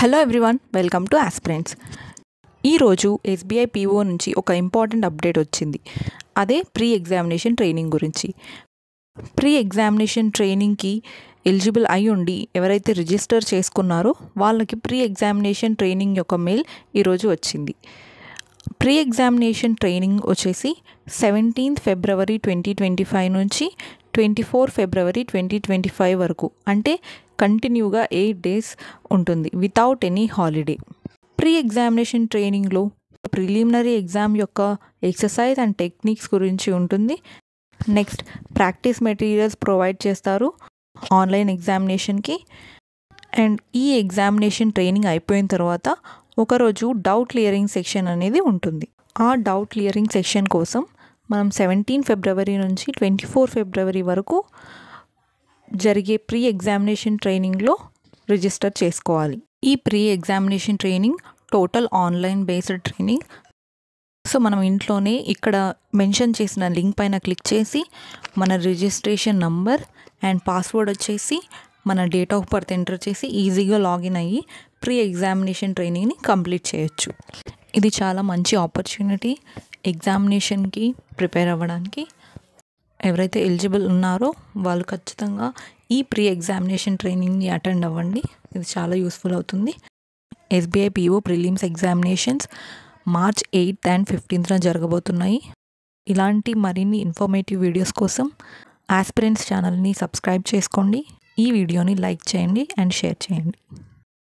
Hello everyone, welcome to aspirants. ఈరోజు SBI PO నుంచి ఒక ఇంపార్టెంట్ అప్డేట్ వచ్చింది. అదే ప్రీ ఎగ్జామినేషన్ ట్రైనింగ్ గురించి. ప్రీ ఎగ్జామినేషన్ ట్రైనింగ్కి ఎలిజిబుల్ అయి ఉండి ఎవరైతే రిజిస్టర్ చేసుకున్నారో వాళ్ళకి ప్రీ ఎగ్జామినేషన్ ట్రైనింగ్ యొక్క మెయిల్ ఈరోజు వచ్చింది. ప్రీ ఎగ్జామినేషన్ ట్రైనింగ్ వచ్చేసి 17th February 2025 నుంచి 24 February 2025 వరకు, అంటే కంటిన్యూగా 8 days ఉంటుంది without any holiday. Pre examination ట్రైనింగ్లో ప్రిలిమినరీ ఎగ్జామ్ యొక్క ఎక్సర్సైజ్ అండ్ టెక్నిక్స్ గురించి ఉంటుంది. నెక్స్ట్ ప్రాక్టీస్ మెటీరియల్స్ ప్రొవైడ్ చేస్తారు ఆన్లైన్ ఎగ్జామినేషన్కి. అండ్ ఈ ఎగ్జామినేషన్ ట్రైనింగ్ అయిపోయిన తర్వాత ఒకరోజు డౌట్ క్లియరింగ్ సెక్షన్ అనేది ఉంటుంది. ఆ డౌట్ క్లియరింగ్ సెక్షన్ కోసం మనం 17 February నుంచి 24 February వరకు జరిగే ప్రీ ఎగ్జామినేషన్ ట్రైనింగ్లో రిజిస్టర్ చేసుకోవాలి. ఈ pre examination training total online based training. So మనం ఇంట్లోనే ఇక్కడ మెన్షన్ చేసిన లింక్ పైన క్లిక్ చేసి మన రిజిస్ట్రేషన్ నంబర్ అండ్ పాస్వర్డ్ వచ్చేసి మన డేట్ ఆఫ్ బర్త్ ఎంటర్ చేసి ఈజీగా లాగిన్ అయ్యి ప్రీ ఎగ్జామినేషన్ ట్రైనింగ్ని కంప్లీట్ చేయొచ్చు. ఇది చాలా మంచి ఆపర్చునిటీ ఎగ్జామినేషన్కి ప్రిపేర్ అవ్వడానికి. ఎవరైతే ఎలిజిబుల్ ఉన్నారో వాళ్ళు ఖచ్చితంగా ఈ ప్రీ ఎగ్జామినేషన్ ట్రైనింగ్ని అటెండ్ అవ్వండి. ఇది చాలా యూస్ఫుల్ అవుతుంది. SBI PO prelims examinations March 8th and 15th జరగబోతున్నాయి. ఇలాంటి మరిన్ని ఇన్ఫర్మేటివ్ వీడియోస్ కోసం ఆస్పిరెంట్స్ ఛానల్ని సబ్స్క్రైబ్ చేసుకోండి. ఈ వీడియోని లైక్ చేయండి అండ్ షేర్ చేయండి.